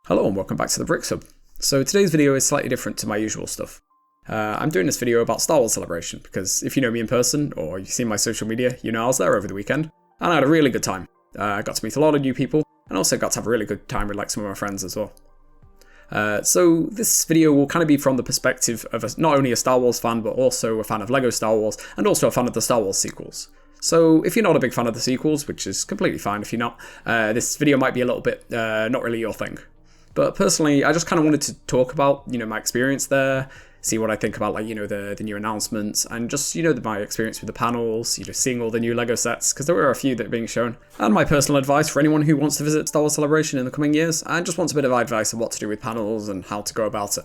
Hello and welcome back to the Bricks Hub. So today's video is slightly different to my usual stuff. I'm doing this video about Star Wars Celebration because if you know me in person or you've seen my social media, you know I was there over the weekend and I had a really good time. I got to meet a lot of new people and also got to have a really good time with some of my friends as well. So this video will kind of be from the perspective of not only a Star Wars fan but also a fan of LEGO Star Wars and also a fan of the Star Wars sequels. So if you're not a big fan of the sequels, which is completely fine if you're not, this video might be a little bit not really your thing. But personally, I just kind of wanted to talk about, my experience there, see what I think about, the new announcements, and just, my experience with the panels, seeing all the new LEGO sets, because there were a few that are being shown, and my personal advice for anyone who wants to visit Star Wars Celebration in the coming years, and just wants a bit of advice on what to do with panels and how to go about it.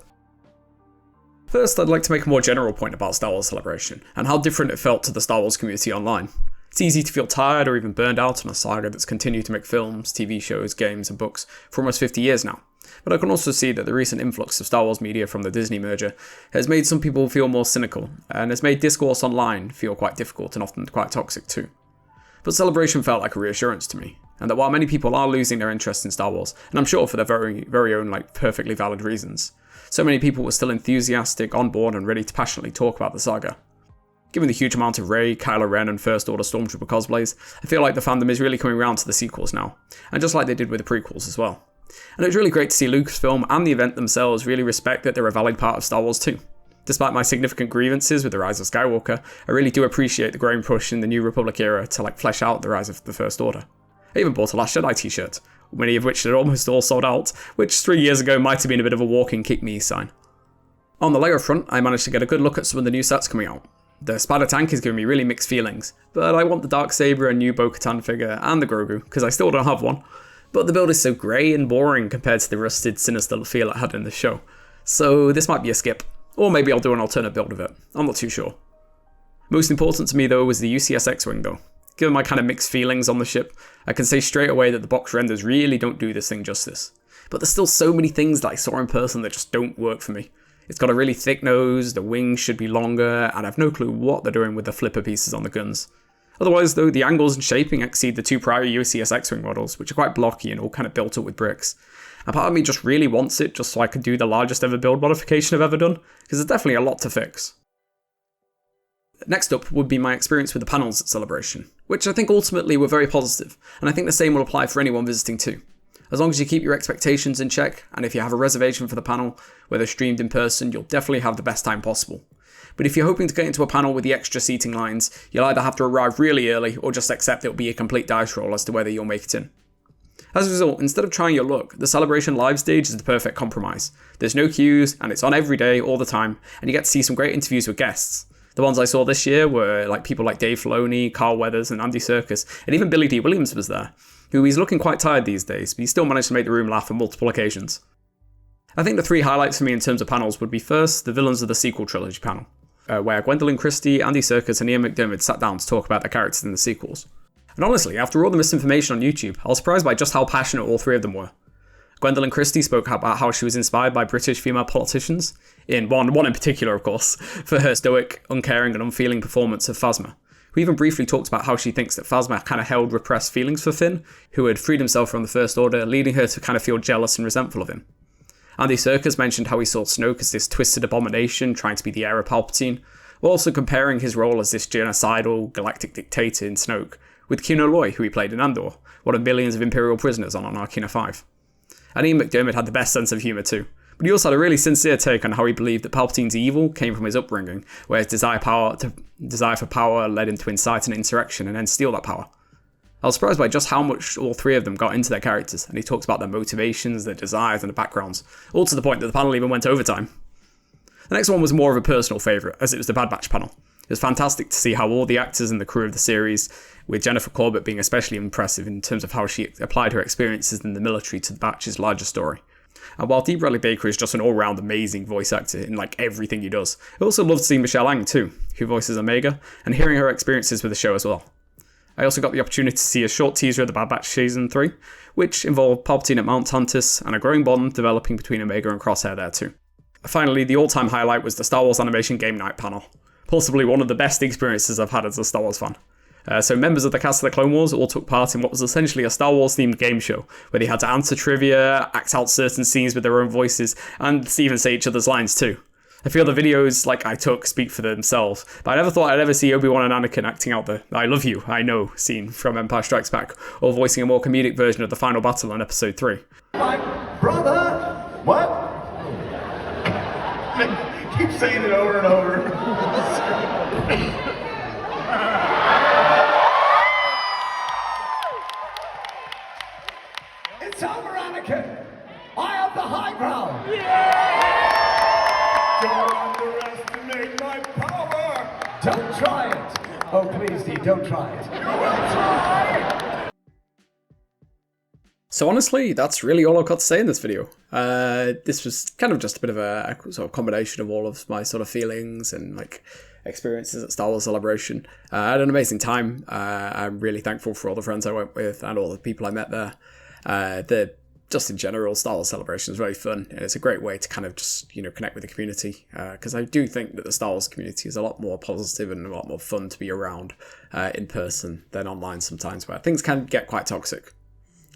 First, I'd like to make a more general point about Star Wars Celebration, and how different it felt to the Star Wars community online. It's easy to feel tired or even burned out on a saga that's continued to make films, TV shows, games, and books for almost 50 years now. But I can also see that the recent influx of Star Wars media from the Disney merger has made some people feel more cynical, and has made discourse online feel quite difficult and often quite toxic too. But Celebration felt like a reassurance to me, and that while many people are losing their interest in Star Wars, and I'm sure for their very, very own perfectly valid reasons, so many people were still enthusiastic, on board, and ready to passionately talk about the saga. Given the huge amount of Rey, Kylo Ren, and First Order Stormtrooper cosplays, I feel like the fandom is really coming around to the sequels now, and just like they did with the prequels as well. And it was really great to see Lucasfilm and the event themselves really respect that they're a valid part of Star Wars too. Despite my significant grievances with The Rise of Skywalker, I really do appreciate the growing push in the New Republic era to flesh out the rise of the First Order. I even bought a Last Jedi t-shirt, many of which had almost all sold out, which 3 years ago might have been a bit of a walking kick me sign. On the LEGO front, I managed to get a good look at some of the new sets coming out. The Spider Tank is giving me really mixed feelings, but I want the Darksaber and new Bo-Katan figure and the Grogu, because I still don't have one. But the build is so grey and boring compared to the rusted, sinister feel it had in the show. So this might be a skip. Or maybe I'll do an alternate build of it. I'm not too sure. Most important to me though was the UCS X-Wing though. Given my kind of mixed feelings on the ship, I can say straight away that the box renders really don't do this thing justice. But there's still so many things that I saw in person that just don't work for me. It's got a really thick nose, the wings should be longer, and I've no clue what they're doing with the flipper pieces on the guns. Otherwise though, the angles and shaping exceed the two prior UCS X-Wing models, which are quite blocky and all kind of built up with bricks. And part of me just really wants it just so I can do the largest ever build modification I've ever done, because there's definitely a lot to fix. Next up would be my experience with the panels at Celebration, which I think ultimately were very positive, and I think the same will apply for anyone visiting too. As long as you keep your expectations in check, and if you have a reservation for the panel, whether streamed in person, you'll definitely have the best time possible. But if you're hoping to get into a panel with the extra seating lines, you'll either have to arrive really early or just accept it'll be a complete dice roll as to whether you'll make it in. As a result, instead of trying your luck, the Celebration live stage is the perfect compromise. There's no queues, and it's on every day, all the time, and you get to see some great interviews with guests. The ones I saw this year were people like Dave Filoni, Carl Weathers, and Andy Serkis, and even Billy D. Williams was there, who he's looking quite tired these days, but he still managed to make the room laugh on multiple occasions. I think the three highlights for me in terms of panels would be first, the Villains of the Sequel Trilogy panel, where Gwendolyn Christie, Andy Serkis, and Ian McDiarmid sat down to talk about their characters in the sequels. And honestly, after all the misinformation on YouTube, I was surprised by just how passionate all three of them were. Gwendolyn Christie spoke about how she was inspired by British female politicians, in one in particular of course, for her stoic, uncaring and unfeeling performance of Phasma, who even briefly talked about how she thinks that Phasma kind of held repressed feelings for Finn, who had freed himself from the First Order, leading her to kind of feel jealous and resentful of him. Andy Serkis mentioned how he saw Snoke as this twisted abomination trying to be the heir of Palpatine, while also comparing his role as this genocidal galactic dictator in Snoke with Keanu Loy, who he played in Andor, one of millions of Imperial prisoners on Arcana 5. And Ian McDiarmid had the best sense of humour too, but he also had a really sincere take on how he believed that Palpatine's evil came from his upbringing, where his desire for power led him to incite an insurrection and then steal that power. I was surprised by just how much all three of them got into their characters, and he talked about their motivations, their desires, and their backgrounds, all to the point that the panel even went overtime. The next one was more of a personal favourite, as it was the Bad Batch panel. It was fantastic to see how all the actors and the crew of the series, with Jennifer Corbett being especially impressive in terms of how she applied her experiences in the military to the Batch's larger story. And while Dee Bradley Baker is just an all-round amazing voice actor in everything he does, I also loved seeing Michelle Ang too, who voices Omega, and hearing her experiences with the show as well. I also got the opportunity to see a short teaser of the Bad Batch Season 3, which involved Palpatine at Mount Tantus and a growing bond developing between Omega and Crosshair there too. Finally, the all-time highlight was the Star Wars Animation Game Night panel, possibly one of the best experiences I've had as a Star Wars fan. So members of the cast of the Clone Wars all took part in what was essentially a Star Wars themed game show, where they had to answer trivia, act out certain scenes with their own voices, and even say each other's lines too. I feel the videos I took speak for themselves, but I never thought I'd ever see Obi-Wan and Anakin acting out the "I love you, I know" scene from Empire Strikes Back, or voicing a more comedic version of the final battle in Episode 3. My brother! What? Keep saying it over and over. It's over, Anakin! I have the high ground! Don't underestimate my power! Don't try it! Oh, please, Steve, don't try it. You will try! So honestly, that's really all I've got to say in this video. This was kind of just a bit of a sort of combination of all of my sort of feelings and experiences at Star Wars Celebration. I had an amazing time. I'm really thankful for all the friends I went with and all the people I met there. Just in general, Star Wars Celebration is very fun, and it's a great way to kind of just, connect with the community, because I do think that the Star Wars community is a lot more positive and a lot more fun to be around in person than online sometimes, where things can get quite toxic.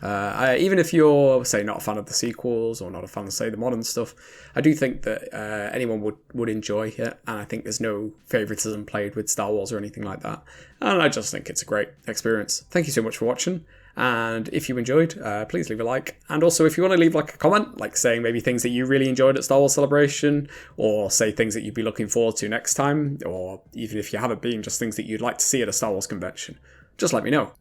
Even if you're, say, not a fan of the sequels or not a fan of, say, the modern stuff, I do think that anyone would enjoy it, and I think there's no favoritism played with Star Wars or anything like that, and I just think it's a great experience. Thank you so much for watching, and if you enjoyed, please leave a like, and also if you want to leave a comment, saying maybe things that you really enjoyed at Star Wars Celebration, or say things that you'd be looking forward to next time, or even if you haven't been, just things that you'd like to see at a Star Wars convention, just let me know.